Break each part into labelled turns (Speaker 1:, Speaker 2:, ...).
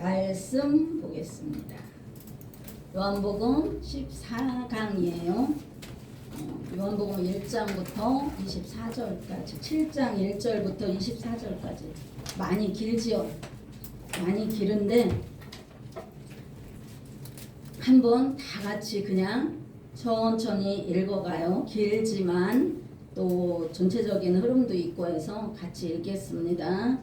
Speaker 1: 말씀 보겠습니다. 요한복음 14강이에요. 요한복음 1장부터 24절까지 7장 1절부터 24절까지 많이 길지요. 많이 길은데 한번 다 같이 그냥 천천히 읽어가요. 길지만 또 전체적인 흐름도 있고 해서 같이 읽겠습니다.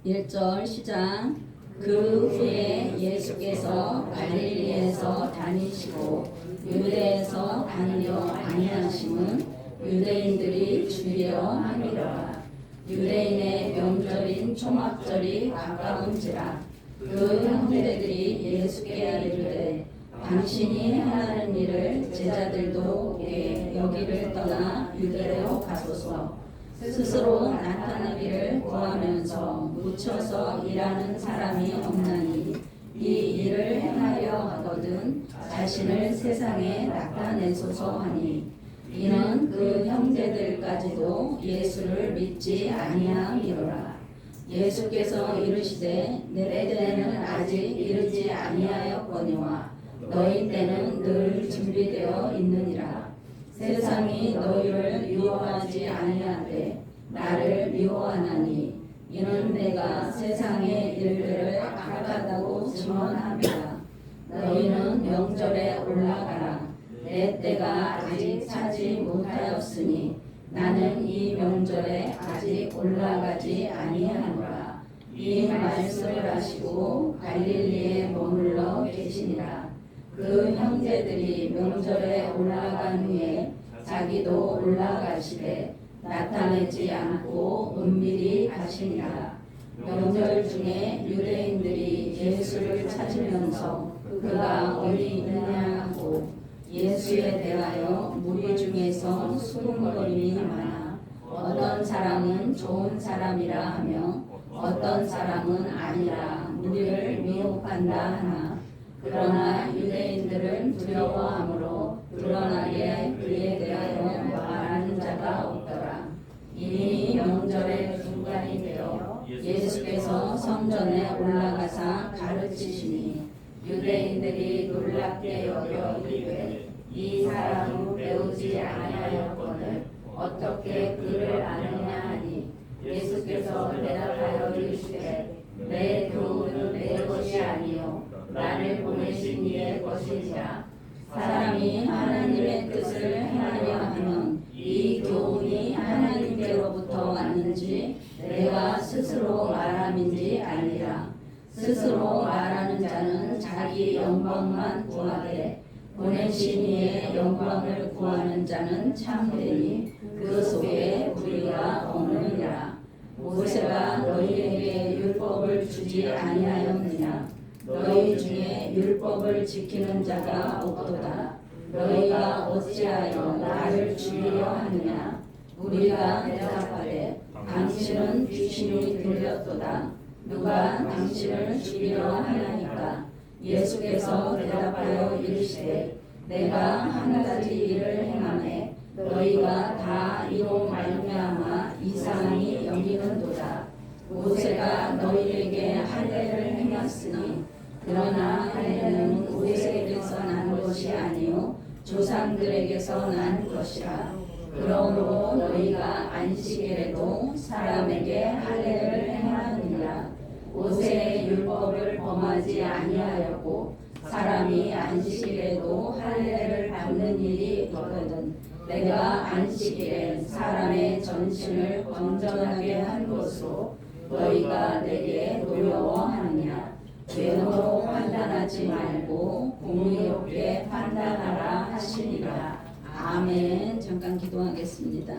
Speaker 1: 1절 시작. 그 후에 예수께서 갈릴리에서 다니시고 유대에서 다니려 아니하심은 유대인들이 주려 함이라. 유대인의 명절인 초막절이 가까운지라. 그 형제들이 예수께 이르되 당신이 행하는 일을 제자들도 보게 여기를 떠나 유대로 가소서. 스스로 나타나기를 구하면서 묻혀서 일하는 사람이 없나니 이 일을 행하려 하거든 자신을 세상에 나타내소서 하니 이는 그 형제들까지도 예수를 믿지 아니함이로라. 예수께서 이르시되 내 때는 아직 이르지 아니하였거니와 너희 때는 늘 준비되어 있느니라. 세상이 너희를 미워하지 아니하되 나를 미워하나니 이는 내가 세상의 일들을 악하다고 증언합니다. 너희는 명절에 올라가라. 내 때가 아직 차지 못하였으니 나는 이 명절에 아직 올라가지 아니하노라. 이 말씀을 하시고 갈릴리에 머물러 계시니라. 그 형제들이 명절에 올라간 후에 자기도 올라가시되 나타내지 않고 은밀히 가시니라. 명절 중에 유대인들이 예수를 찾으면서 그가 어디 있느냐 하고 예수에 대하여 무리 중에서 수군거림이 많아 어떤 사람은 좋은 사람이라 하며 어떤 사람은 아니라 무리를 미혹한다 하나 그러나 유대인들은 두려워하므로 드러나게 그에 대하여 말하는 자가 없더라. 이미 명절의 중간이 되어 예수께서 성전에 올라가사 가르치시니 유대인들이 놀랍게 여겨 이르되 이 사람은 배우지 아니하였거늘 어떻게 그를 아느냐 하니 예수께서 대답하여 이르시되 내 교훈은 내 것이 아니요 나를 보내신 이의 것이니라. 사람이 하나님의 뜻을 행하려 하면 이 교훈이 하나님께로부터 왔는지 내가 스스로 말함인지 아니라. 스스로 말하는 자는 자기 영광만 구하되 보내신 이의 영광을 구하는 자는 참되니 그 속에 불의가 없느니라. 모세가 너희에게 율법을 주지 아니하였느냐. 너희 중에 율법을 지키는 자가 없도다. 너희가 어찌하여 나를 죽이려 하느냐. 우리가 대답하되 당신은 귀신이 들렸도다. 누가 당신을 죽이려 하나니까. 예수께서 대답하여 이르시되 내가 한 가지 일을 행하매 너희가 다 이로 말미암아 이상히 여기는도다. 모세가 너희에게 할례를 행했으니 그러나 할례는 모세에게서 난 것이 아니요 조상들에게서 난 것이라. 그러므로 너희가 안식일에도 사람에게 할례를 행하느니라. 모세의 율법을 범하지 아니하였고 사람이 안식일에도 할례를 받는 일이 있거든 내가 안식일에 사람의 전신을 건전하게 한 것으로 너희가 내게 노여워하느냐. 외모로 판단하지 말고 공의롭게 판단하라 하시니라. 아멘. 잠깐 기도하겠습니다.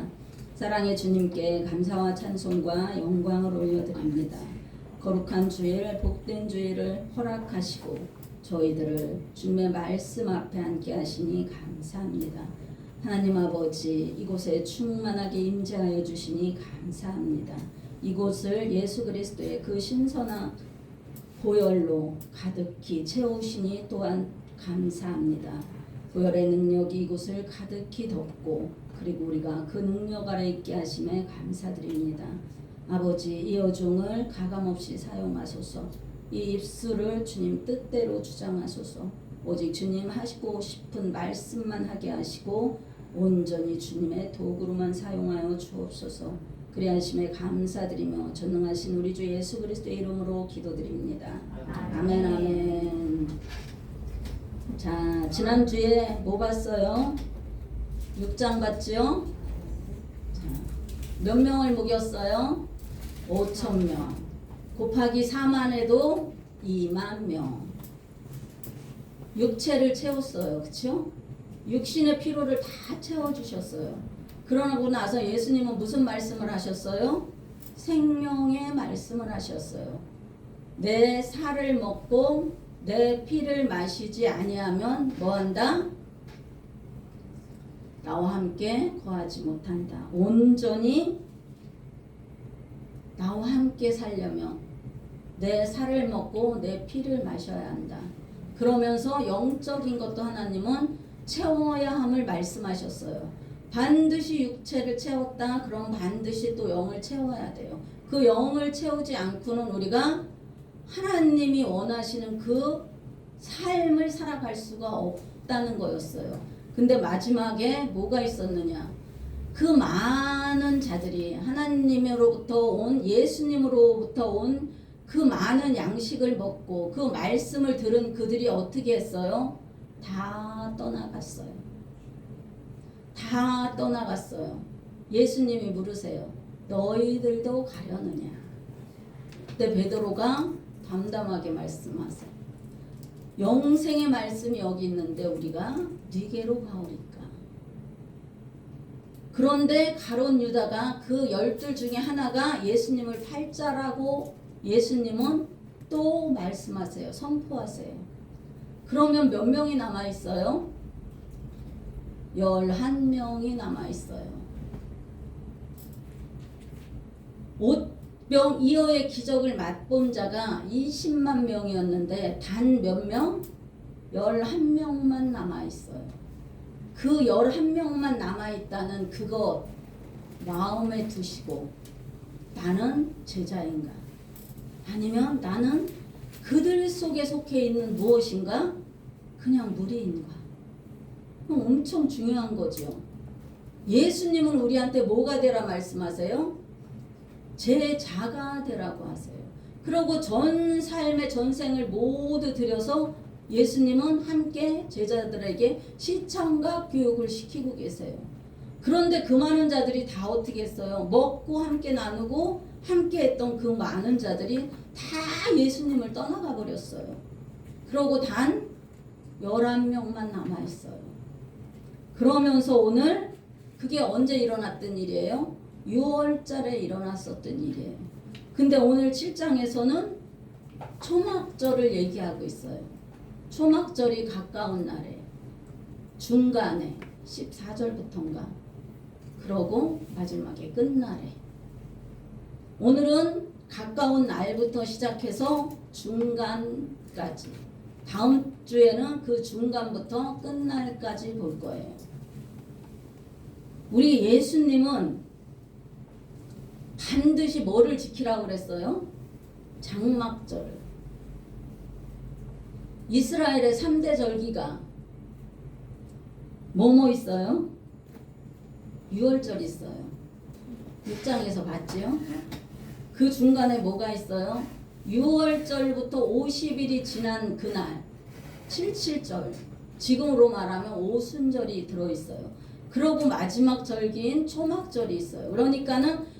Speaker 1: 사랑의 주님께 감사와 찬송과 영광을 올려드립니다. 거룩한 주일, 복된 주일을 허락하시고 저희들을 주님의 말씀 앞에 앉게 하시니 감사합니다. 하나님 아버지, 이곳에 충만하게 임재하여 주시니 감사합니다. 이곳을 예수 그리스도의 그 신선한 보혈로 가득히 채우시니 또한 감사합니다. 보혈의 능력이 이곳을 가득히 덮고 그리고 우리가 그 능력 아래 있게 하심에 감사드립니다. 아버지, 이 여종을 가감없이 사용하소서. 이 입술을 주님 뜻대로 주장하소서. 오직 주님 하시고 싶은 말씀만 하게 하시고 온전히 주님의 도구로만 사용하여 주옵소서. 그리하심에 감사드리며 전능하신 우리 주 예수 그리스도의 이름으로 기도드립니다. 아멘 아멘. 자, 지난주에 뭐 봤어요? 6장 봤죠? 자, 몇 명을 먹였어요? 5,000명. 곱하기 4만 해도 2만 명. 육체를 채웠어요. 그렇죠? 육신의 피로를 다 채워주셨어요. 그러고 나서 예수님은 무슨 말씀을 하셨어요? 생명의 말씀을 하셨어요. 내 살을 먹고 내 피를 마시지 아니하면 뭐한다? 나와 함께 거하지 못한다. 온전히 나와 함께 살려면 내 살을 먹고 내 피를 마셔야 한다. 그러면서 영적인 것도 하나님은 채워야 함을 말씀하셨어요. 반드시 육체를 채웠다. 그럼 반드시 또 영을 채워야 돼요. 그 영을 채우지 않고는 우리가 하나님이 원하시는 그 삶을 살아갈 수가 없다는 거였어요. 근데 마지막에 뭐가 있었느냐? 그 많은 자들이 하나님으로부터 온 예수님으로부터 온 그 많은 양식을 먹고 그 말씀을 들은 그들이 어떻게 했어요? 다 떠나갔어요. 다 떠나갔어요. 예수님이 물으세요. 너희들도 가려느냐? 그때 베드로가 담담하게 말씀하세요. 영생의 말씀이 여기 있는데 우리가 네게로 가오리까? 그런데 가룟 유다가 그 12 중에 하나가 예수님을 팔자라고 예수님은 또 말씀하세요. 선포하세요. 그러면 몇 명이 남아있어요? 11명이 남아있어요. 옷병 이어의 기적을 맛본 자가 20만 명이었는데 단 몇 명? 11명만 남아있어요. 그 11명만 남아있다는 그것 마음에 두시고 나는 제자인가? 아니면 나는 그들 속에 속해 있는 무엇인가? 그냥 무리인가? 엄청 중요한 거죠. 예수님은 우리한테 뭐가 되라 말씀하세요? 제자가 되라고 하세요. 그리고 전 삶의 전생을 모두 들여서 예수님은 함께 제자들에게 시청과 교육을 시키고 계세요. 그런데 그 많은 자들이 다 어떻게 했어요? 먹고 함께 나누고 함께 했던 그 많은 자들이 다 예수님을 떠나가 버렸어요. 그러고 단 11명만 남아있어요. 그러면서 오늘 그게 언제 일어났던 일이에요? 6월달에 일어났었던 일이에요. 근데 오늘 7장에서는 초막절을 얘기하고 있어요. 초막절이 가까운 날에 중간에 14절부터인가 그러고 마지막에 끝날에 오늘은 가까운 날부터 시작해서 중간까지 다음 주에는 그 중간부터 끝날까지 볼 거예요. 우리 예수님은 반드시 뭐를 지키라고 그랬어요? 장막절을. 이스라엘의 3대 절기가 뭐뭐 있어요? 6월절 있어요. 6장에서 봤지요? 그 중간에 뭐가 있어요? 6월절부터 50일이 지난 그날 77절, 지금으로 말하면 오순절이 들어있어요. 그러고 마지막 절기인 초막절이 있어요. 그러니까는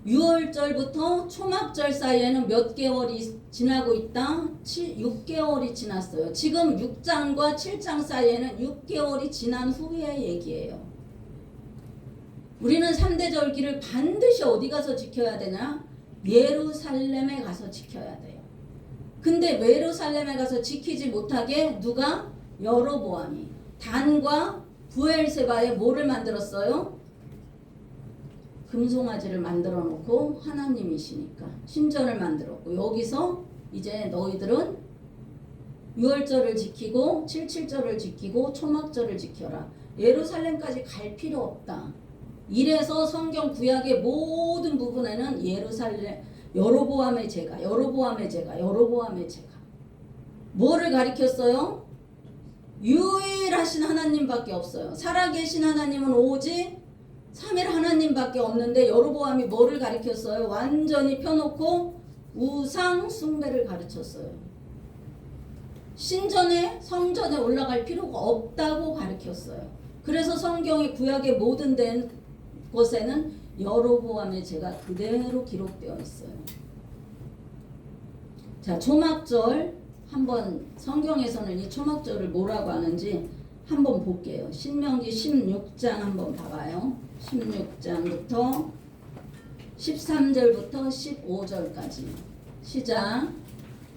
Speaker 1: 6월절부터 초막절 사이에는 몇 개월이 지나고 있다? 6개월이 지났어요. 지금 6장과 7장 사이에는 6개월이 지난 후의 얘기예요. 우리는 3대 절기를 반드시 어디 가서 지켜야 되나? 예루살렘에 가서 지켜야 돼요. 근데 예루살렘에 가서 지키지 못하게 누가? 여로보암이 단과 부엘세바에 뭐를 만들었어요? 금송아지를 만들어 놓고 하나님이시니까 신전을 만들었고 여기서 이제 너희들은 6월절을 지키고 77절을 지키고 초막절을 지켜라. 예루살렘까지 갈 필요 없다. 이래서 성경 구약의 모든 부분에는 여로보암의 제가, 여로보암의 제가, 여로보암의 제가. 뭐를 가리켰어요? 유일하신 하나님밖에 없어요. 살아계신 하나님은 오직 3일 하나님밖에 없는데 여로보암이 뭐를 가리켰어요? 완전히 펴놓고 우상 숭배를 가르쳤어요. 신전에 성전에 올라갈 필요가 없다고 가르쳤어요. 그래서 성경의 구약의 모든 곳에는 여로보암의 죄가 그대로 기록되어 있어요. 자, 초막절 한번 성경에서는 이 초막절을 뭐라고 하는지 한번 볼게요. 신명기 16장 한번 봐봐요. 16장부터 13절부터 15절까지 시작.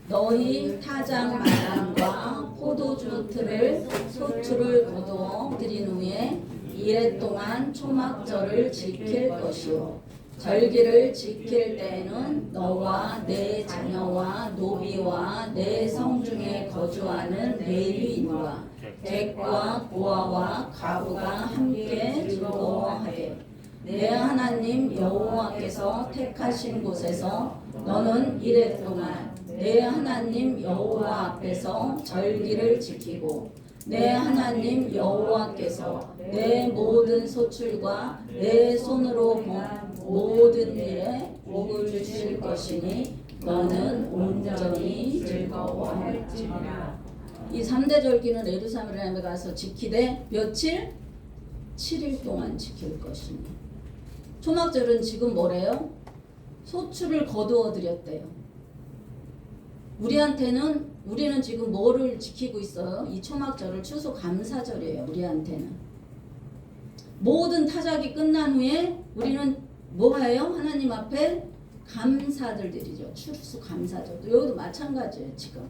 Speaker 1: 너희 타작 마당과 포도주 틀을 소출을 거두어 들인 후에 이래 동안 초막절을 지킬 것이요 절기를 지킬 때에는 너와 내 자녀와 노비와 내 성중에 거주하는 레위인과 객과 고아와 가부가 함께 즐거워하게 내 하나님 여호와께서 택하신 곳에서 너는 이래 동안 내 하나님 여호와 앞에서 절기를 지키고 내 하나님 여호와께서 내 모든 소출과 내 손으로 본 모든 일에 복을 주실 것이니 너는 온전히 즐거워할지니라. 이 3대 절기는 예루살렘에 가서 지키되 며칠? 7일 동안 지킬 것이니. 초막절은 지금 뭐래요? 소출을 거두어 드렸대요. 우리는 지금 뭐를 지키고 있어요? 이 초막절을 추수감사절이에요. 우리한테는 모든 타작이 끝난 후에 우리는 뭐해요? 하나님 앞에 감사를 드리죠. 추수감사절도 여기도 마찬가지예요. 지금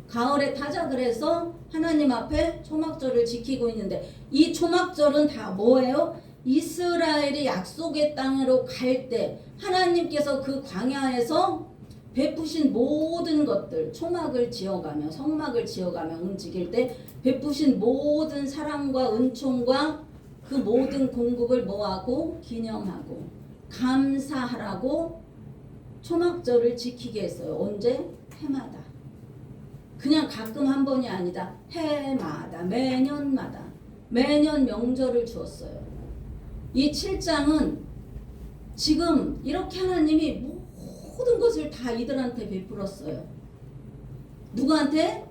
Speaker 1: 가을에 타작을 해서 하나님 앞에 초막절을 지키고 있는데 이 초막절은 다 뭐예요? 이스라엘이 약속의 땅으로 갈 때 하나님께서 그 광야에서 베푸신 모든 것들, 초막을 지어가며 성막을 지어가며 움직일 때 베푸신 모든 사랑과 은총과 그 모든 공급을 뭐하고 기념하고 감사하라고 초막절을 지키게 했어요. 언제? 해마다. 그냥 가끔 한 번이 아니다. 해마다, 매년 명절을 주었어요. 이 7장은 지금 이렇게 하나님이 모든 것을 다 이들한테 베풀었어요. 누구한테?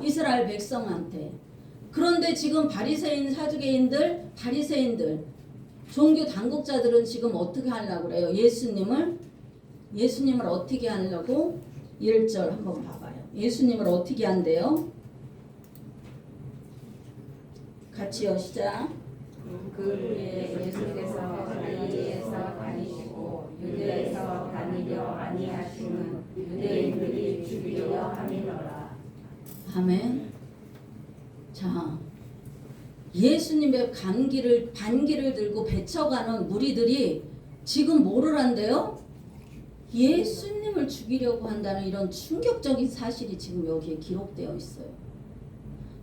Speaker 1: 이스라엘 백성한테. 그런데 지금 바리새인 사두개인들, 종교 당국자들은 지금 어떻게 하려고 그래요? 예수님을 어떻게 하려고? 1절 한번 봐봐요. 예수님을 어떻게 한대요? 같이요, 시작.
Speaker 2: 그 후에 예수께서 갈릴리에서 다니시고 유대에서 다니려 아니하시는 유대인들이 죽이려 함이로라.
Speaker 1: 아멘. 자, 예수님의 반기를 들고 배쳐가는 무리들이 지금 뭐를 한대요? 예수님을 죽이려고 한다는 이런 충격적인 사실이 지금 여기에 기록되어 있어요.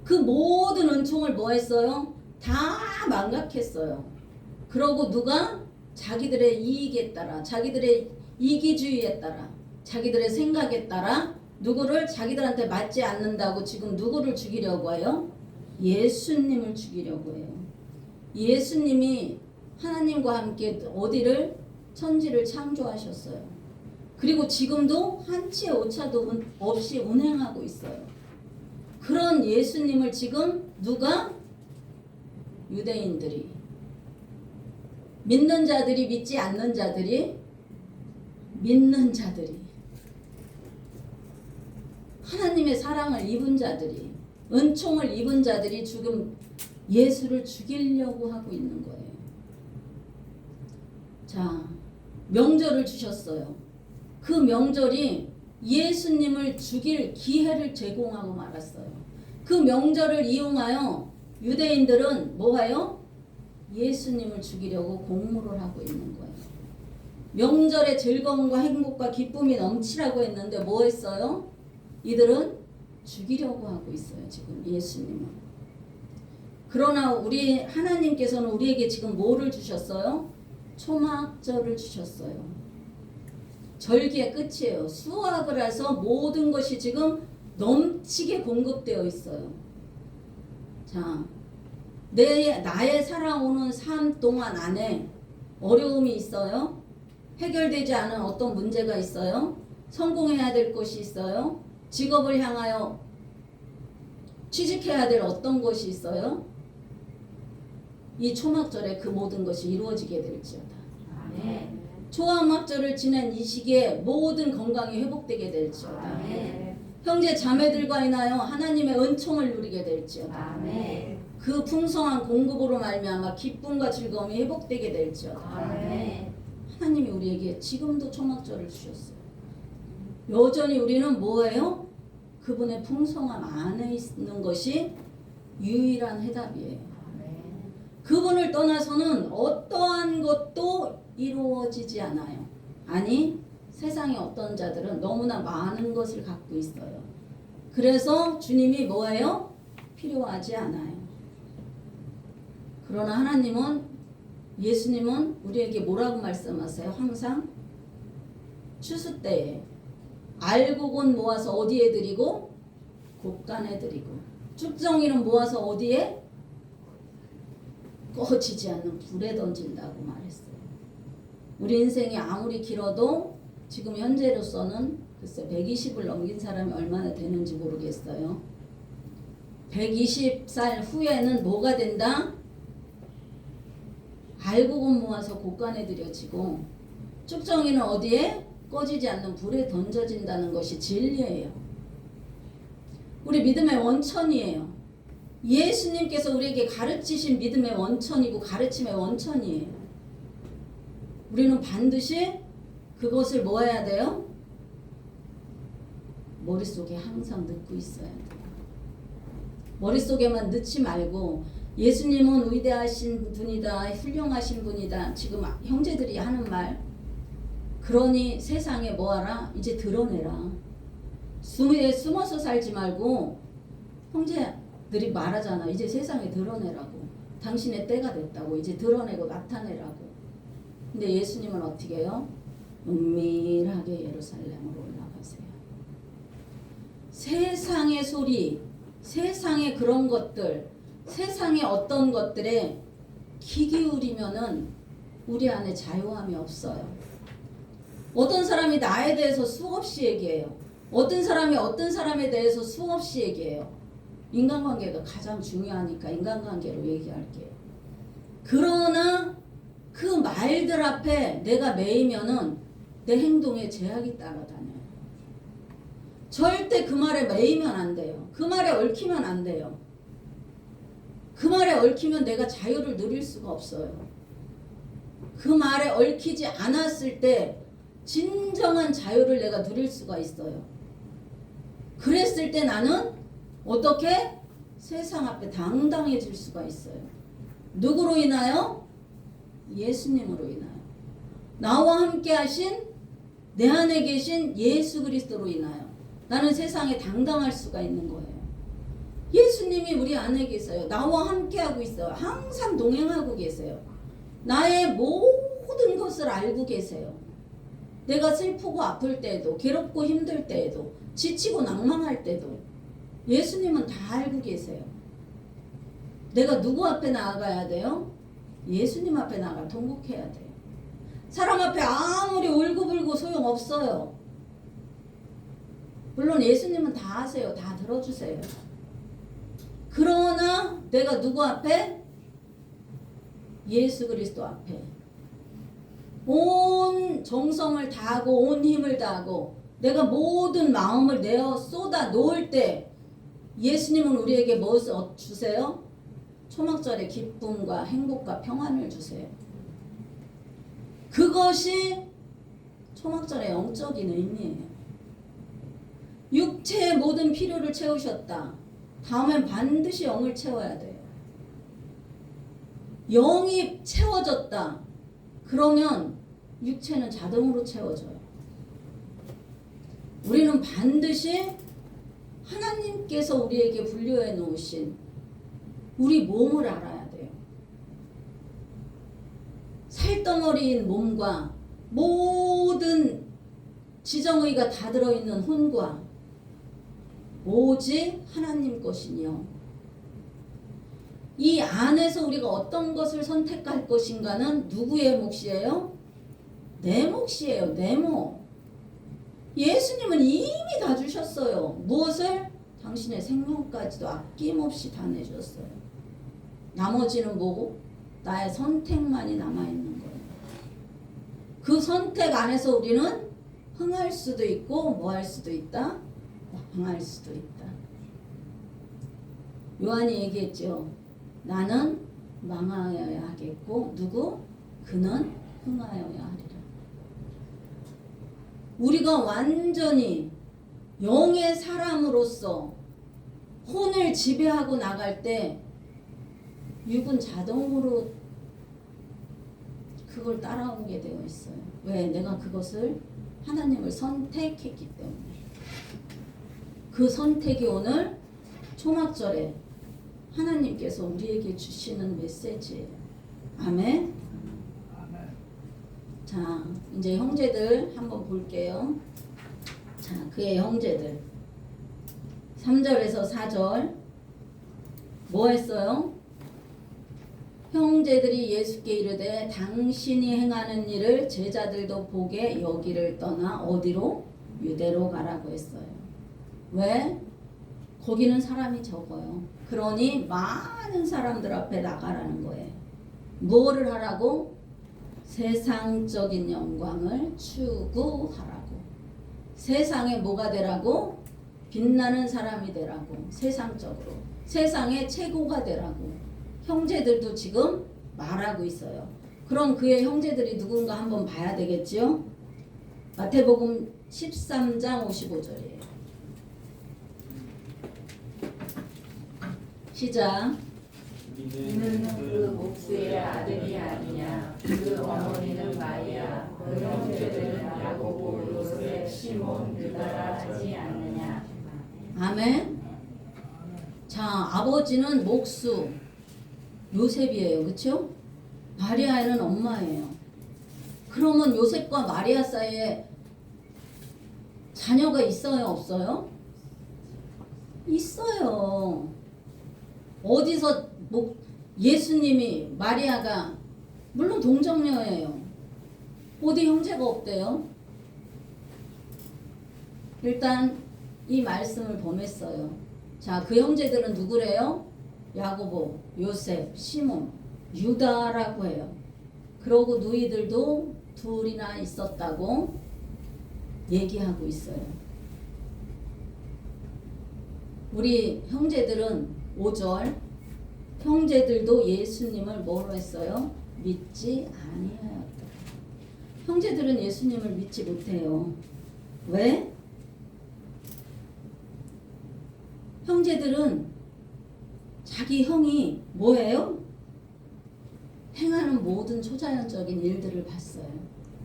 Speaker 1: 그 모든 은총을 뭐 했어요? 다 망각했어요. 그러고 누가? 자기들의 이익에 따라, 자기들의 이기주의에 따라, 자기들의 생각에 따라 누구를 자기들한테 맞지 않는다고 지금 누구를 죽이려고 해요? 예수님을 죽이려고 해요. 예수님이 하나님과 함께 어디를? 천지를 창조하셨어요. 그리고 지금도 한치의 오차도 없이 운행하고 있어요. 그런 예수님을 지금 누가? 유대인들이, 믿는 자들이, 믿지 않는 자들이, 믿는 자들이, 하나님의 사랑을 입은 자들이, 은총을 입은 자들이 지금 예수를 죽이려고 하고 있는 거예요. 자, 명절을 주셨어요. 그 명절이 예수님을 죽일 기회를 제공하고 말았어요. 그 명절을 이용하여 유대인들은 뭐해요? 예수님을 죽이려고 공모를 하고 있는 거예요. 명절의 즐거움과 행복과 기쁨이 넘치라고 했는데 뭐 했어요? 이들은 죽이려고 하고 있어요. 지금 예수님을. 그러나 우리 하나님께서는 우리에게 지금 뭐를 주셨어요? 초막절을 주셨어요. 절기의 끝이에요. 수확을 해서 모든 것이 지금 넘치게 공급되어 있어요. 자, 나의 살아오는 삶 동안 안에 어려움이 있어요? 해결되지 않은 어떤 문제가 있어요? 성공해야 될 것이 있어요? 직업을 향하여 취직해야 될 어떤 것이 있어요? 이 초막절에 그 모든 것이 이루어지게 될지어다.
Speaker 2: 아멘.
Speaker 1: 초막절을 지낸 이 시기에 모든 건강이 회복되게 될지어다.
Speaker 2: 아멘.
Speaker 1: 형제 자매들과 인하여 하나님의 은총을 누리게 될지어다.
Speaker 2: 아멘.
Speaker 1: 그 풍성한 공급으로 말미암아 기쁨과 즐거움이 회복되게 될지어다.
Speaker 2: 아멘.
Speaker 1: 하나님이 우리에게 지금도 초막절을 주셨어요. 여전히 우리는 뭐예요? 그분의 풍성함 안에 있는 것이 유일한 해답이에요. 그분을 떠나서는 어떠한 것도 이루어지지 않아요. 아니, 세상의 어떤 자들은 너무나 많은 것을 갖고 있어요. 그래서 주님이 뭐예요? 필요하지 않아요. 그러나 하나님은, 예수님은 우리에게 뭐라고 말씀하세요? 항상 추수 때에 알곡은 모아서 어디에 드리고 곳간에 드리고, 쭉정이는 모아서 어디에? 꺼지지 않는 불에 던진다고 말했어요. 우리 인생이 아무리 길어도 지금 현재로서는 글쎄 120을 넘긴 사람이 얼마나 되는지 모르겠어요. 120살 후에는 뭐가 된다? 알곡은 모아서 곳간에 들여지고, 쭉정이는 어디에? 꺼지지 않는 불에 던져진다는 것이 진리예요. 우리 믿음의 원천이에요. 예수님께서 우리에게 가르치신 믿음의 원천이고 가르침의 원천이에요. 우리는 반드시 그것을 뭐 해야 돼요? 머릿속에 항상 넣고 있어야 돼요. 머릿속에만 넣지 말고, 예수님은 위대하신 분이다, 훌륭하신 분이다, 지금 형제들이 하는 말, 그러니 세상에 뭐하라? 이제 드러내라. 숨어서 살지 말고, 형제들이 말하잖아. 이제 세상에 드러내라고. 당신의 때가 됐다고. 이제 드러내고 나타내라고. 근데 예수님은 어떻게 해요? 은밀하게 예루살렘으로 올라가세요. 세상의 소리, 세상의 그런 것들, 세상의 어떤 것들에 귀 기울이면은 우리 안에 자유함이 없어요. 어떤 사람이 나에 대해서 수없이 얘기해요. 어떤 사람이 어떤 사람에 대해서 수없이 얘기해요. 인간관계가 가장 중요하니까 인간관계로 얘기할게요. 그러나 그 말들 앞에 내가 매이면은 내 행동에 제약이 따라다녀요. 절대 그 말에 매이면 안 돼요. 그 말에 얽히면 안 돼요. 그 말에 얽히면 내가 자유를 누릴 수가 없어요. 그 말에 얽히지 않았을 때 진정한 자유를 내가 누릴 수가 있어요. 그랬을 때 나는 어떻게? 세상 앞에 당당해질 수가 있어요. 누구로 인하여? 예수님으로 인하여. 나와 함께 하신, 내 안에 계신 예수 그리스도로 인하여 나는 세상에 당당할 수가 있는 거예요. 예수님이 우리 안에 계세요. 나와 함께 하고 있어요. 항상 동행하고 계세요. 나의 모든 것을 알고 계세요. 내가 슬프고 아플 때에도, 괴롭고 힘들 때에도, 지치고 낭망할 때도 예수님은 다 알고 계세요. 내가 누구 앞에 나아가야 돼요? 예수님 앞에 나가 통곡해야 돼요. 사람 앞에 아무리 울고불고 소용없어요. 물론 예수님은 다 아세요. 다 들어주세요. 그러나 내가 누구 앞에? 예수 그리스도 앞에 온 정성을 다하고 온 힘을 다하고 내가 모든 마음을 내어 쏟아 놓을 때 예수님은 우리에게 무엇을 주세요? 초막절의 기쁨과 행복과 평안을 주세요. 그것이 초막절의 영적인 의미예요. 육체의 모든 필요를 채우셨다. 다음엔 반드시 영을 채워야 돼요. 영이 채워졌다. 그러면 육체는 자동으로 채워져요. 우리는 반드시 하나님께서 우리에게 분류해 놓으신 우리 몸을 알아야 돼요. 살덩어리인 몸과 모든 지정의가 다 들어있는 혼과 오직 하나님 것이니요. 이 안에서 우리가 어떤 것을 선택할 것인가는 누구의 몫이에요? 내 몫이에요. 내 몫. 예수님은 이미 다 주셨어요. 무엇을? 당신의 생명까지도 아낌없이 다 내줬어요. 나머지는 뭐고? 나의 선택만이 남아있는 거예요. 그 선택 안에서 우리는 흥할 수도 있고 뭐 할 수도 있다? 망할 수도 있다. 요한이 얘기했죠. 나는 망하여야 하겠고 누구? 그는 흥하여야 하리라. 우리가 완전히 영의 사람으로서 혼을 지배하고 나갈 때 육은 자동으로 그걸 따라오게 되어 있어요. 왜? 내가 그것을 하나님을 선택했기 때문에. 그 선택이 오늘 초막절에 하나님께서 우리에게 주시는 메시지예요. 아멘. 자, 이제 형제들 한번 볼게요. 자, 그의 형제들 3절에서 4절 뭐 했어요? 형제들이 예수께 이르되 당신이 행하는 일을 제자들도 보게 여기를 떠나 어디로? 유대로 가라고 했어요. 왜? 거기는 사람이 적어요. 그러니 많은 사람들 앞에 나가라는 거예요. 뭐를 하라고? 세상적인 영광을 추구하라고. 세상에 뭐가 되라고? 빛나는 사람이 되라고. 세상적으로. 세상의 최고가 되라고. 형제들도 지금 말하고 있어요. 그럼 그의 형제들이 누군가 한번 봐야 되겠죠? 마태복음 13장 55절이에요. 시작.
Speaker 2: 이는 그 목수의 아들이 아니냐. 그 어머니는 마리아. 그 형제들은 야고보, 요셉, 시몬, 유다라 하지 않느냐.
Speaker 1: 아멘. 자, 아버지는 목수 요셉이에요. 그렇죠? 마리아는 엄마예요. 그러면 요셉과 마리아 사이에 자녀가 있어요? 없어요? 있어요. 어디서 예수님이 마리아가 물론 동정녀예요. 어디 형제가 없대요? 일단 이 말씀을 범했어요. 자, 그 형제들은 누구래요? 야고보, 요셉, 시몬, 유다라고 해요. 그러고 누이들도 둘이나 있었다고 얘기하고 있어요. 우리 형제들은 5절 형제들도 예수님을 뭐로 했어요? 믿지 아니하였다. 형제들은 예수님을 믿지 못해요. 왜? 형제들은 자기 형이 뭐예요? 행하는 모든 초자연적인 일들을 봤어요.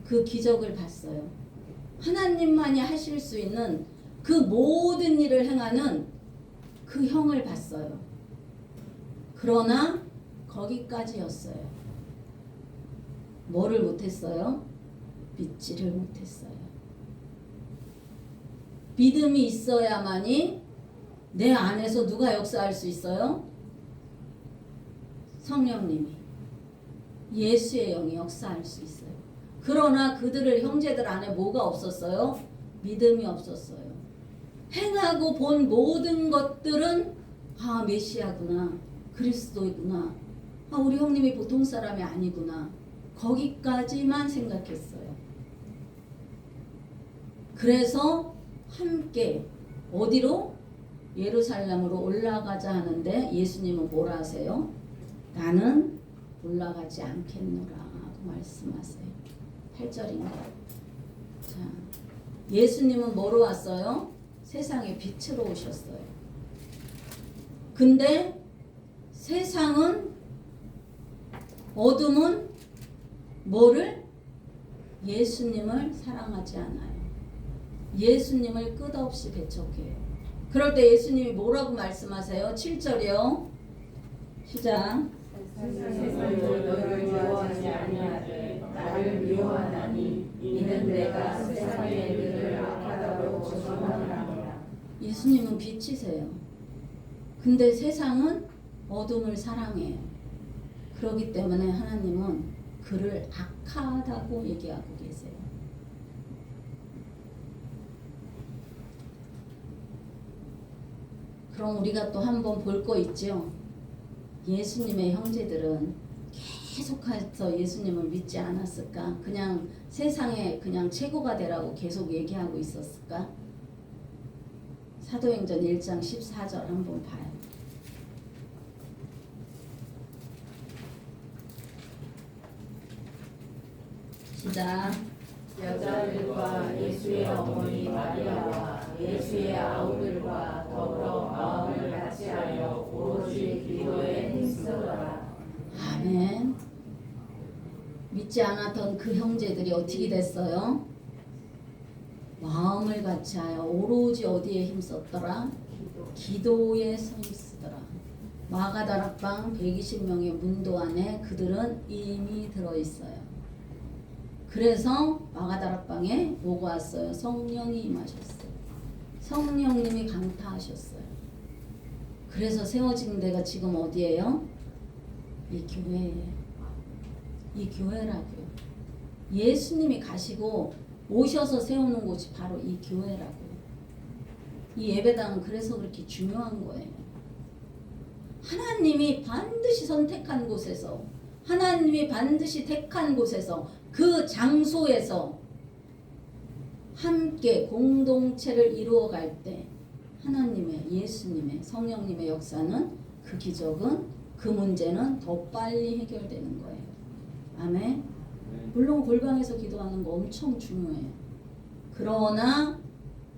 Speaker 1: 그 기적을 봤어요. 하나님만이 하실 수 있는 그 모든 일을 행하는 그 형을 봤어요. 그러나 거기까지였어요. 뭐를 못했어요? 믿지를 못했어요. 믿음이 있어야만이 내 안에서 누가 역사할 수 있어요? 성령님이, 예수의 영이 역사할 수 있어요. 그러나 그들을 형제들 안에 뭐가 없었어요? 믿음이 없었어요. 행하고 본 모든 것들은 아, 메시아구나, 그리스도이구나, 아, 우리 형님이 보통 사람이 아니구나, 거기까지만 생각했어요. 그래서 함께 어디로? 예루살렘으로 올라가자 하는데 예수님은 뭐라 하세요? 나는 올라가지 않겠노라 하고 말씀하세요. 8절인가요? 자, 예수님은 뭐로 왔어요? 세상의 빛으로 오셨어요. 근데 세상은, 어둠은 뭐를? 예수님을 사랑하지 않아요. 예수님을 끝없이 배척해요. 그럴 때 예수님이 뭐라고 말씀하세요? 7절이요. 시작.
Speaker 2: 세상도 너를 미워하지 아니하되 나를 미워하나니 이는 내가 세상의 일을
Speaker 1: 예수님은 빛이세요. 근데 세상은 어둠을 사랑해요. 그렇기 때문에 하나님은 그를 악하다고 얘기하고 계세요. 그럼 우리가 또 한번 볼 거 있죠. 예수님의 형제들은 계속해서 예수님을 믿지 않았을까? 그냥 세상에 그냥 최고가 되라고 계속 얘기하고 있었을까? 사도행전 1장 14절 한번 봐요. 시작.
Speaker 2: 여자들과 예수의 어머니 마리아와 예수의 아우들과 더불어 마음을 같이하여 오로지 기도에 힘쓰더라.
Speaker 1: 아멘. 믿지 않았던 그 형제들이 어떻게 됐어요? 마음을 같이하여 오로지 어디에 힘썼더라? 기도에 힘쓰더라. 마가다락방 120명의 문도 안에 그들은 이미 들어있어요. 그래서 마가다락방에 뭐가 왔어요? 성령이 임하셨어요. 성령님이 강타하셨어요. 그래서 세워진 데가 지금 어디예요? 이 교회예요. 이 교회라고요. 예수님이 가시고 오셔서 세우는 곳이 바로 이 교회라고요. 이 예배당은 그래서 그렇게 중요한 거예요. 하나님이 반드시 선택한 곳에서, 하나님이 반드시 택한 곳에서, 그 장소에서 함께 공동체를 이루어갈 때 하나님의, 예수님의, 성령님의 역사는, 그 기적은, 그 문제는 더 빨리 해결되는 거예요. 아멘. 물론 골방에서 기도하는 거 엄청 중요해요. 그러나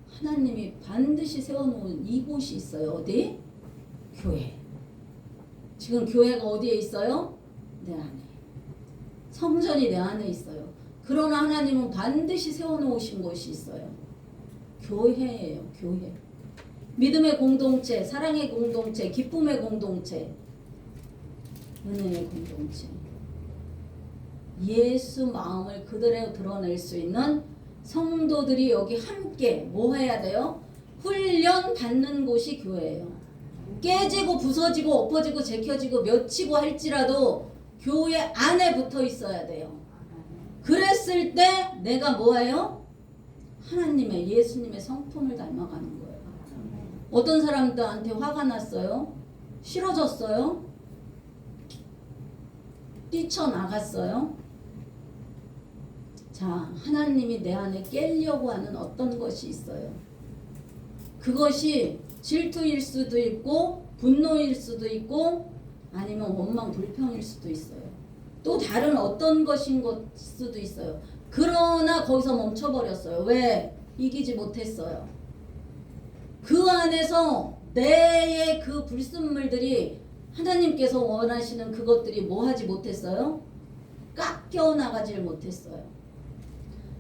Speaker 1: 하나님이 반드시 세워놓은 이곳이 있어요. 어디? 교회. 지금 교회가 어디에 있어요? 내 안에. 성전이 내 안에 있어요. 그러나 하나님은 반드시 세워놓으신 곳이 있어요. 교회예요. 교회. 믿음의 공동체, 사랑의 공동체, 기쁨의 공동체, 은혜의 공동체. 예수 마음을 그대로 드러낼 수 있는 성도들이 여기 함께 뭐 해야 돼요? 훈련 받는 곳이 교회예요. 깨지고 부서지고 엎어지고 제껴지고 맺히고 할지라도 교회 안에 붙어 있어야 돼요. 그랬을 때 내가 뭐예요? 하나님의, 예수님의 성품을 닮아가는 거예요. 어떤 사람들한테 화가 났어요? 싫어졌어요? 뛰쳐나갔어요? 자, 하나님이 내 안에 깨려고 하는 어떤 것이 있어요. 그것이 질투일 수도 있고 분노일 수도 있고 아니면 원망 불평일 수도 있어요. 또 다른 어떤 것인 것 수도 있어요. 그러나 거기서 멈춰버렸어요. 왜? 이기지 못했어요. 그 안에서 내의 그 불순물들이, 하나님께서 원하시는 그것들이 뭐 하지 못했어요? 깎여 나가질 못했어요.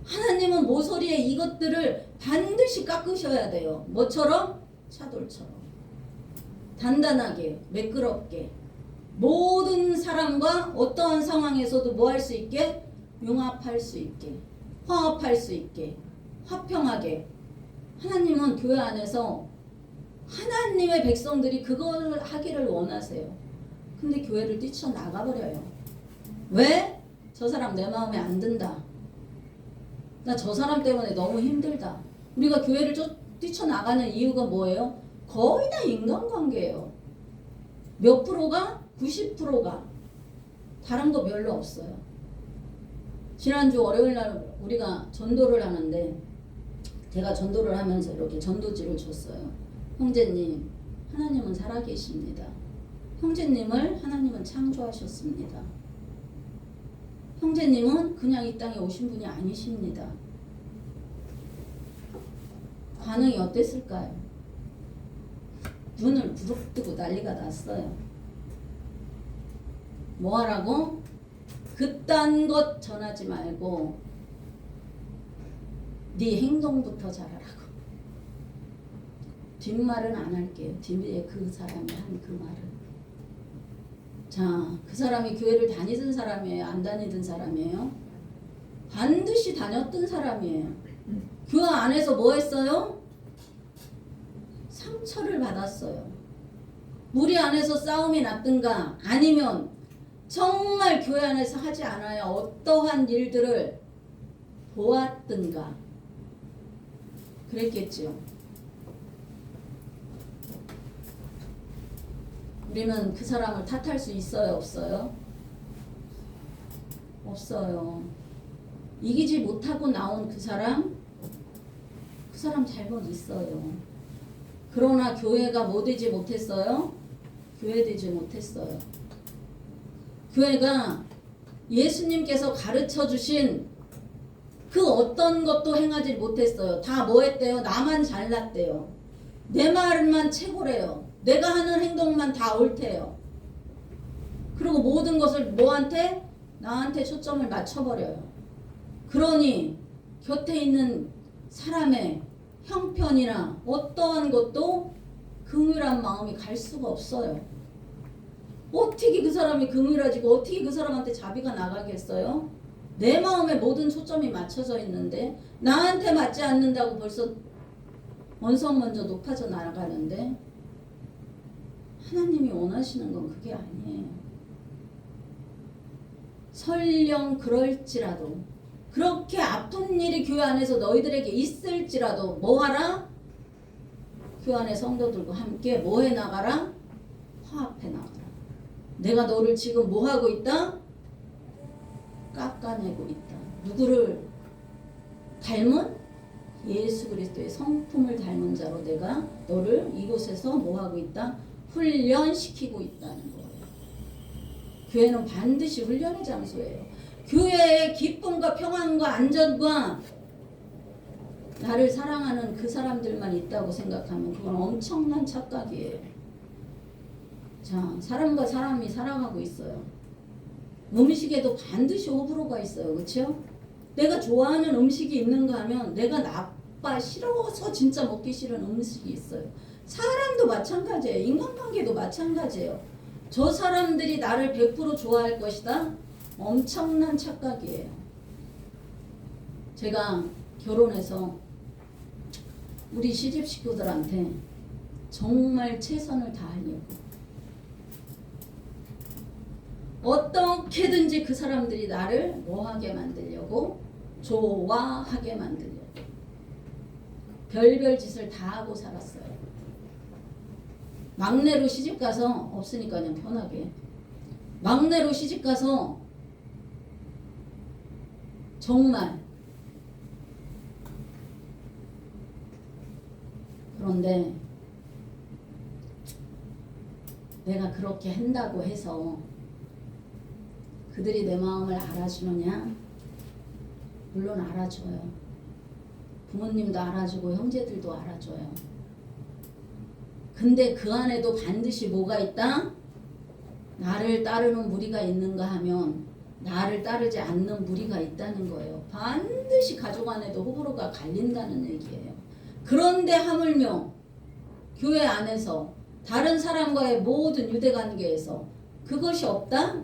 Speaker 1: 하나님은 모서리에 이것들을 반드시 깎으셔야 돼요. 뭐처럼? 차돌처럼. 단단하게, 매끄럽게. 모든 사람과 어떠한 상황에서도 뭐 할 수 있게? 융합할 수 있게. 화합할 수 있게. 화평하게. 하나님은 교회 안에서 하나님의 백성들이 그걸 하기를 원하세요. 근데 교회를 뛰쳐나가버려요. 왜? 저 사람 내 마음에 안 든다. 나 저 사람 때문에 너무 힘들다. 우리가 교회를 뛰쳐나가는 이유가 뭐예요? 거의 다 인간관계예요. 몇 프로가? 90%가. 다른 거 별로 없어요. 지난주 월요일날 우리가 전도를 하는데 제가 전도를 하면서 이렇게 전도지를 줬어요. 형제님, 하나님은 살아계십니다. 형제님을 하나님은 창조하셨습니다. 형제님은 그냥 이 땅에 오신 분이 아니십니다. 반응이 어땠을까요? 눈을 부릅뜨고 난리가 났어요. 뭐 하라고? 그딴 것 전하지 말고 네 행동부터 잘하라고. 뒷말은 안 할게요. 뒤에 그 사람이 한 그 말은. 자, 그 사람이 교회를 다니던 사람이에요? 안 다니던 사람이에요? 반드시 다녔던 사람이에요. 교회 안에서 뭐 했어요? 상처를 받았어요. 무리 안에서 싸움이 났든가 아니면 정말 교회 안에서 하지 않아야 어떠한 일들을 보았든가 그랬겠죠. 우리는 그 사람을 탓할 수 있어요, 없어요? 없어요. 이기지 못하고 나온 그 사람 잘못 있어요. 그러나 교회가 뭐 되지 못했어요? 교회 되지 못했어요. 교회가 예수님께서 가르쳐 주신 그 어떤 것도 행하지 못했어요. 다 뭐 했대요? 나만 잘났대요. 내 말만 최고래요. 내가 하는 행동만 다 옳대요. 그리고 모든 것을 뭐한테? 나한테 초점을 맞춰버려요. 그러니 곁에 있는 사람의 형편이나 어떠한 것도 긍휼한 마음이 갈 수가 없어요. 어떻게 그 사람이 긍휼해지고 어떻게 그 사람한테 자비가 나가겠어요? 내 마음에 모든 초점이 맞춰져 있는데 나한테 맞지 않는다고 벌써 언성 먼저 높아져 나가는데 하나님이 원하시는 건 그게 아니에요. 설령 그럴지라도 그렇게 아픈 일이 교회 안에서 너희들에게 있을지라도 뭐하라? 교회 안의 성도들과 함께 뭐해 나가라? 화합해 나가라. 내가 너를 지금 뭐하고 있다? 깎아내고 있다. 누구를 닮은? 예수 그리스도의 성품을 닮은 자로 내가 너를 이곳에서 뭐하고 있다? 훈련시키고 있다는 거예요. 교회는 반드시 훈련의 장소예요. 교회의 기쁨과 평안과 안전과 나를 사랑하는 그 사람들만 있다고 생각하면 그건 엄청난 착각이에요. 자, 사람과 사람이 살아가고 있어요. 음식에도 반드시 호불호가 있어요. 그렇죠? 내가 좋아하는 음식이 있는가 하면 내가 나빠 싫어서 진짜 먹기 싫은 음식이 있어요. 사람도 마찬가지예요. 인간관계도 마찬가지예요. 저 사람들이 나를 100% 좋아할 것이다? 엄청난 착각이에요. 제가 결혼해서 우리 시집 식구들한테 정말 최선을 다하려고 어떻게든지 그 사람들이 나를 뭐하게 만들려고 좋아하게 만들려고 별별 짓을 다 하고 살았어요. 막내로 시집가서 없으니까 그냥 편하게 막내로 시집가서 정말 그런데 내가 그렇게 한다고 해서 그들이 내 마음을 알아주느냐? 물론 알아줘요. 부모님도 알아주고 형제들도 알아줘요. 근데 그 안에도 반드시 뭐가 있다? 나를 따르는 무리가 있는가 하면 나를 따르지 않는 무리가 있다는 거예요. 반드시 가족 안에도 호불호가 갈린다는 얘기예요. 그런데 하물며 교회 안에서 다른 사람과의 모든 유대관계에서 그것이 없다?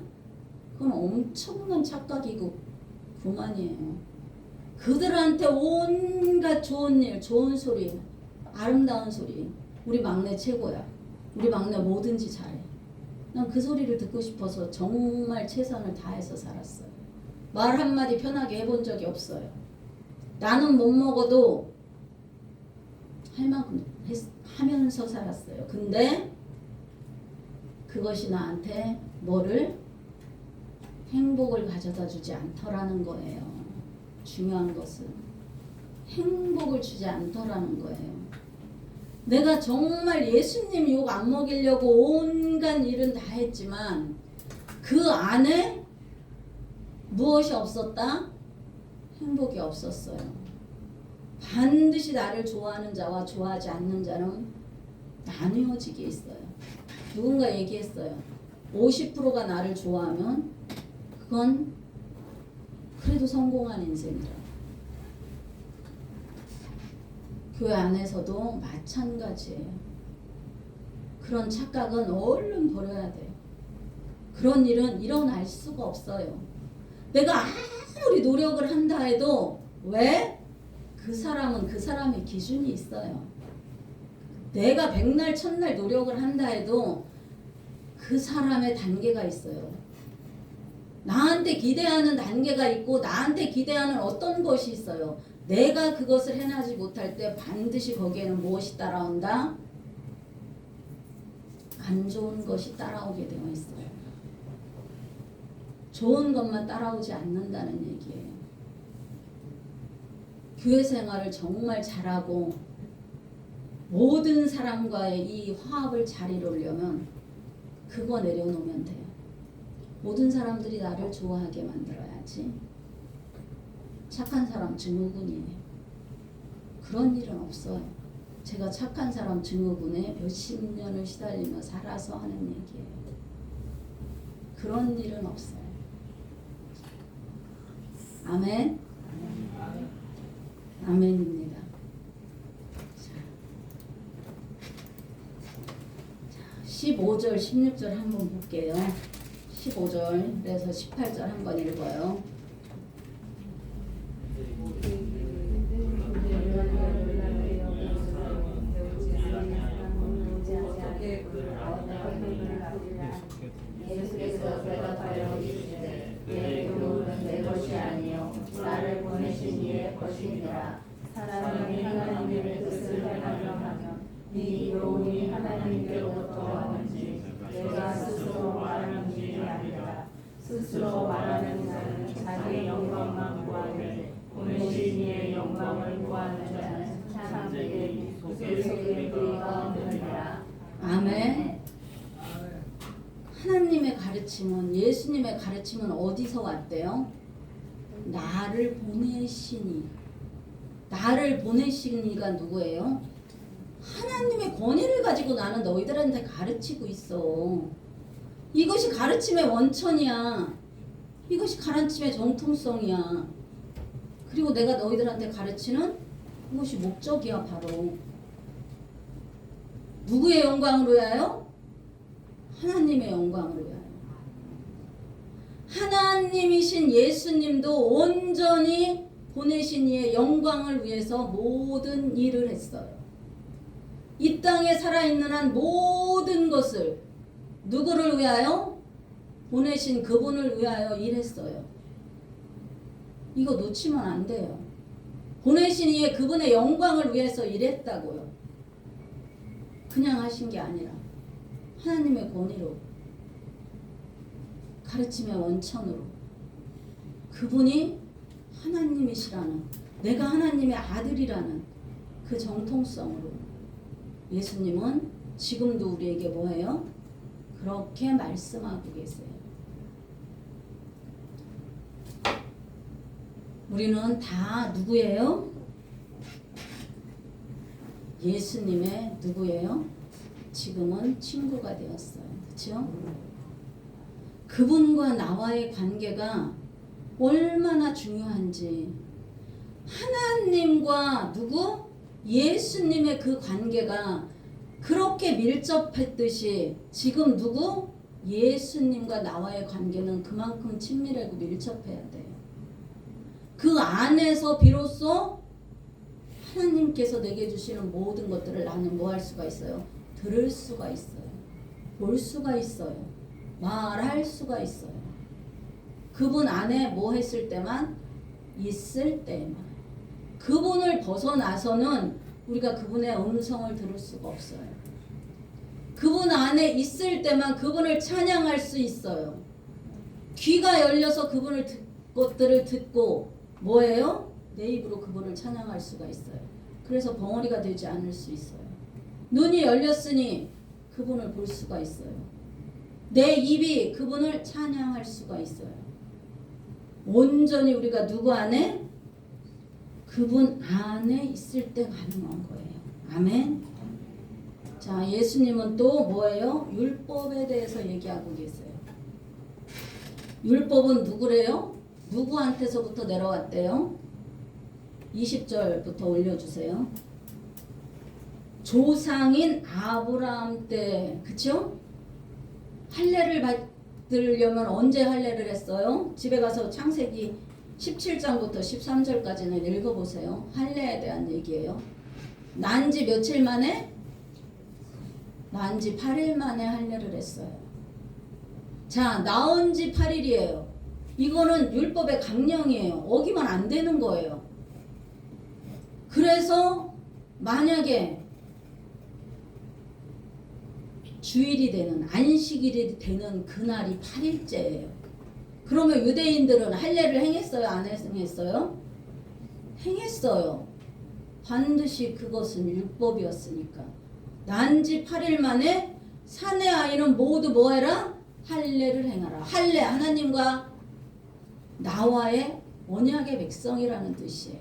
Speaker 1: 그건 엄청난 착각이고 교만이에요. 그들한테 온갖 좋은 일, 좋은 소리, 아름다운 소리. 우리 막내 최고야. 우리 막내 뭐든지 잘해. 난 그 소리를 듣고 싶어서 정말 최선을 다해서 살았어요. 말 한마디 편하게 해본 적이 없어요. 나는 못 먹어도 할 만큼 하면서 살았어요. 근데 그것이 나한테 뭐를? 행복을 가져다 주지 않더라는 거예요. 중요한 것은 행복을 주지 않더라는 거예요. 내가 정말 예수님 욕 안 먹이려고 온갖 일은 다 했지만 그 안에 무엇이 없었다? 행복이 없었어요. 반드시 나를 좋아하는 자와 좋아하지 않는 자는 나누어지게 있어요. 누군가 얘기했어요. 50%가 나를 좋아하면 그건 그래도 성공한 인생이라. 교회 안에서도 마찬가지예요. 그런 착각은 얼른 버려야 돼요. 그런 일은 일어날 수가 없어요. 내가 아무리 노력을 한다 해도 왜? 그 사람은 그 사람의 기준이 있어요. 내가 백날 천날 노력을 한다 해도 그 사람의 단계가 있어요. 나한테 기대하는 단계가 있고 나한테 기대하는 어떤 것이 있어요. 내가 그것을 해내지 못할 때 반드시 거기에는 무엇이 따라온다? 안 좋은 것이 따라오게 되어 있어요. 좋은 것만 따라오지 않는다는 얘기예요. 교회 생활을 정말 잘하고 모든 사람과의 이 화합을 잘 이루려면 그거 내려놓으면 돼요. 모든 사람들이 나를 좋아하게 만들어야지. 착한 사람 증후군이에요. 그런 일은 없어요. 제가 착한 사람 증후군에 몇십 년을 시달리며 살아서 하는 얘기예요. 그런 일은 없어요. 아멘. 아멘입니다. 자, 15절, 16절 한번 볼게요. 15절에서 18절 한번 읽어요.
Speaker 2: 예수께서 대답하여 이르시되 내 교훈은 내 것이 아니요 나를 보내신 이의 것이니라. 사람이 하나님의 뜻을 행하려 하면 네 교훈이 하나님께로부터 왔는지 내가 스스로 말하는 일이 아니라 스스로 말하는 자는 자기 영광만 구하되 보내신 이의 영광을 구하는 자는 참되게 속에 그리가 없느니라.
Speaker 1: 아멘. 하나님의 가르침은, 예수님의 가르침은 어디서 왔대요? 나를 보내시니. 나를 보내시니가 누구예요? 하나님의 권위를 가지고 나는 너희들한테 가르치고 있어. 이것이 가르침의 원천이야. 이것이 가르침의 정통성이야. 그리고 내가 너희들한테 가르치는 그것이 목적이야. 바로 누구의 영광을 위하여? 하나님의 영광을 위하여. 하나님이신 예수님도 온전히 보내신 이의 영광을 위해서 모든 일을 했어요. 이 땅에 살아있는 한 모든 것을 누구를 위하여? 보내신 그분을 위하여 일했어요. 이거 놓치면 안 돼요. 보내신 이의 그분의 영광을 위해서 일했다고요. 그냥 하신 게 아니라 하나님의 권위로, 가르침의 원천으로, 그분이 하나님이시라는, 내가 하나님의 아들이라는 그 정통성으로 예수님은 지금도 우리에게 뭐예요? 그렇게 말씀하고 계세요. 우리는 다 누구예요? 예수님의 누구예요? 지금은 친구가 되었어요. 그렇죠? 그분과 나와의 관계가 얼마나 중요한지, 하나님과 누구? 예수님의 그 관계가 그렇게 밀접했듯이 지금 누구? 예수님과 나와의 관계는 그만큼 친밀하고 밀접해야 돼요. 그 안에서 비로소 하나님께서 내게 주시는 모든 것들을 나는 뭐 할 수가 있어요? 들을 수가 있어요. 볼 수가 있어요. 말할 수가 있어요. 그분 안에 뭐 했을 때만? 있을 때만. 그분을 벗어나서는 우리가 그분의 음성을 들을 수가 없어요. 그분 안에 있을 때만 그분을 찬양할 수 있어요. 귀가 열려서 그분을 것들을 듣고 뭐예요? 내 입으로 그분을 찬양할 수가 있어요. 그래서 벙어리가 되지 않을 수 있어요. 눈이 열렸으니 그분을 볼 수가 있어요. 내 입이 그분을 찬양할 수가 있어요. 온전히 우리가 누구 안에? 그분 안에 있을 때 가능한 거예요. 아멘. 자, 예수님은 또 뭐예요? 율법에 대해서 얘기하고 계세요. 율법은 누구래요? 누구한테서부터 내려왔대요? 20절부터 올려주세요. 조상인 아브라함 때, 그쵸? 할례를 받으려면 언제 할례를 했어요? 집에 가서 창세기 17장부터 13절까지는 읽어보세요. 할례에 대한 얘기예요. 난 지 며칠 만에? 낳은 지 8일 만에 할례를 했어요. 자, 나온 지 8일이에요. 이거는 율법의 강령이에요. 어기면 안 되는 거예요. 그래서 만약에 주일이 되는 안식일이 되는 그날이 8일째예요. 그러면 유대인들은 할례를 행했어요? 안 행했어요? 행했어요. 반드시 그것은 율법이었으니까. 난 지 8일 만에 사내 아이는 모두 뭐해라? 할례를 행하라. 할례, 하나님과 나와의 언약의 백성이라는 뜻이에요.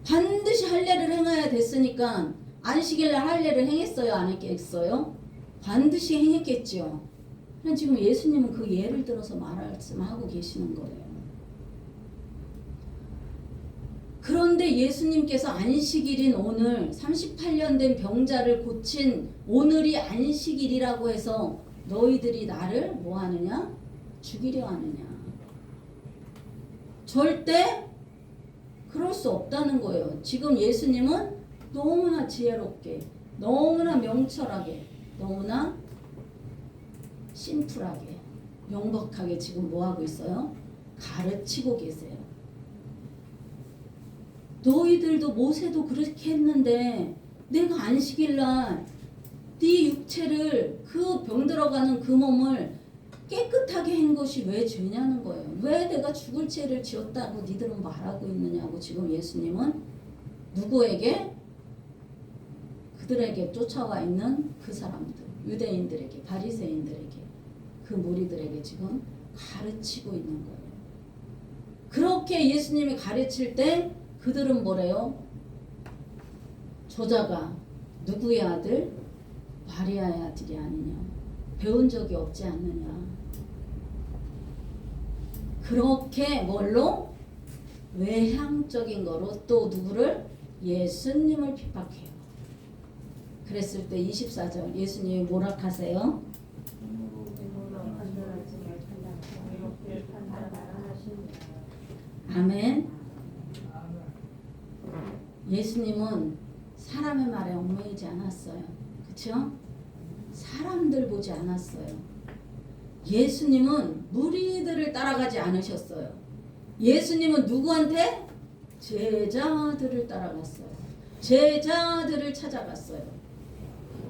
Speaker 1: 반드시 할례를 행해야 됐으니까 안식일날 할례를 행했어요? 안 했겠어요? 반드시 행했겠죠. 지금 예수님은 그 예를 들어서 말씀하고 계시는 거예요. 그런데 예수님께서 안식일인 오늘 38년 된 병자를 고친 오늘이 안식일이라고 해서 너희들이 나를 뭐 하느냐? 죽이려 하느냐? 절대 그럴 수 없다는 거예요. 지금 예수님은 너무나 지혜롭게, 너무나 명철하게, 너무나 심플하게, 명백하게 지금 뭐 하고 있어요? 가르치고 계세요. 너희들도 모세도 그렇게 했는데 내가 안식일날 네 육체를 그 병들어가는 그 몸을 깨끗하게 한 것이 왜 죄냐는 거예요. 왜 내가 죽을 죄를 지었다고 니들은 말하고 있느냐고 지금 예수님은 누구에게? 그들에게 쫓아와 있는 그 사람들, 유대인들에게, 바리새인들에게, 그 무리들에게 지금 가르치고 있는 거예요. 그렇게 예수님이 가르칠 때 그들은 뭐래요? 저자가 누구의 아들? 마리아의 아들이 아니냐? 배운 적이 없지 않느냐? 그렇게 뭘로? 외향적인 거로 또 누구를? 예수님을 핍박해요. 그랬을 때 24절 예수님이 뭐라 하세요? 아멘. 예수님은 사람의 말에 얽매이지 않았어요. 그렇죠? 사람들 보지 않았어요. 예수님은 무리들을 따라가지 않으셨어요. 예수님은 누구한테? 제자들을 따라갔어요. 제자들을 찾아갔어요.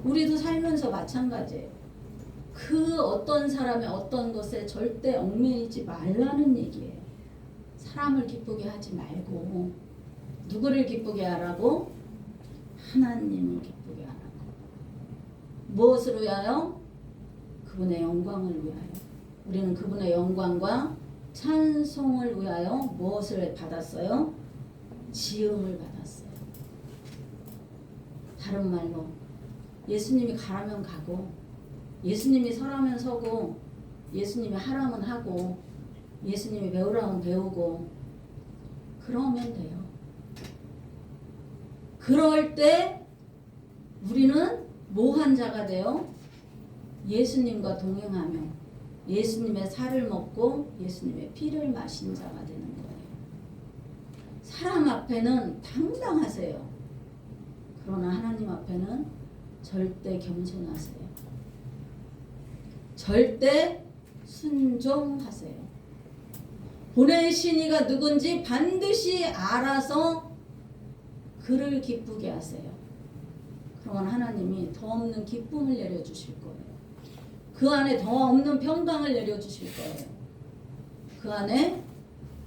Speaker 1: 우리도 살면서 마찬가지예요. 그 어떤 사람의 어떤 것에 절대 얽매이지 말라는 얘기예요. 사람을 기쁘게 하지 말고 누구를 기쁘게 하라고? 하나님을 기쁘게 하라고. 무엇을 위하여? 그분의 영광을 위하여. 우리는 그분의 영광과 찬송을 위하여 무엇을 받았어요? 지음을 받았어요. 다른 말로 예수님이 가라면 가고 예수님이 서라면 서고 예수님이 하라면 하고 예수님이 배우라면 배우고 그러면 돼요. 그럴 때 우리는 뭐한 자가 돼요? 예수님과 동행하며 예수님의 살을 먹고 예수님의 피를 마신 자가 되는 거예요. 사람 앞에는 당당하세요. 그러나 하나님 앞에는 절대 겸손하세요. 절대 순종하세요. 보내신 이가 누군지 반드시 알아서 그를 기쁘게 하세요. 그러면 하나님이 더 없는 기쁨을 내려주실 거예요. 그 안에 더 없는 평강을 내려주실 거예요. 그 안에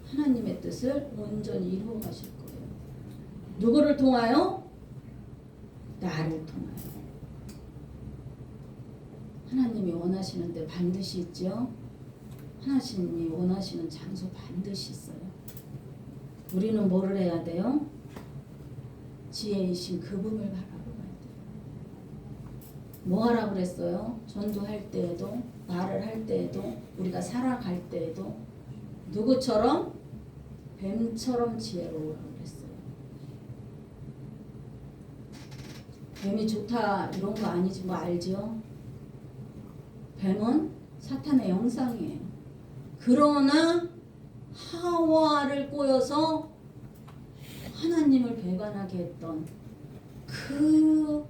Speaker 1: 하나님의 뜻을 온전히 이루어 가실 거예요. 누구를 통하여? 나를 통하여. 하나님이 원하시는데 반드시 있죠. 하나님이 원하시는 장소 반드시 있어요. 우리는 뭐를 해야 돼요? 지혜이신 그분을 바라보고 가야 돼요. 뭐 하라고 그랬어요? 전도할 때에도, 말을 할 때에도, 우리가 살아갈 때에도 누구처럼? 뱀처럼 지혜로우라고 그랬어요. 뱀이 좋다 이런 거 아니지 뭐 알죠? 뱀은 사탄의 형상이에요. 그러나 하와를 꼬여서 하나님을 배반하게 했던 그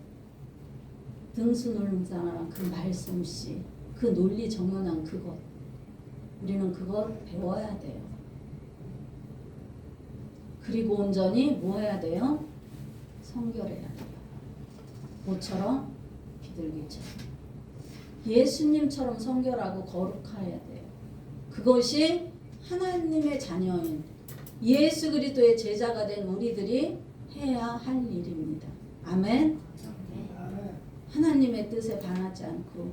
Speaker 1: 등수 논자나 그 말씀씨, 그 논리 정연한 그것, 우리는 그것 배워야 돼요. 그리고 온전히 뭐 해야 돼요? 성결해야 돼요. 모처럼 비둘기처럼 예수님처럼 성결하고 거룩해야 돼요. 그것이 하나님의 자녀인 예수 그리스도의 제자가 된 우리들이 해야 할 일입니다. 아멘. 하나님의 뜻에 반하지 않고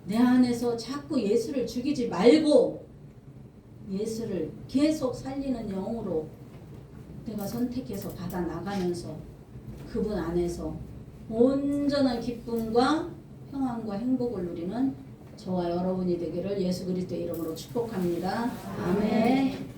Speaker 1: 내 안에서 자꾸 예수를 죽이지 말고 예수를 계속 살리는 영으로 내가 선택해서 받아 나가면서 그분 안에서 온전한 기쁨과 평안과 행복을 누리는 저와 여러분이 되기를 예수 그리스도의 이름으로 축복합니다. 아멘.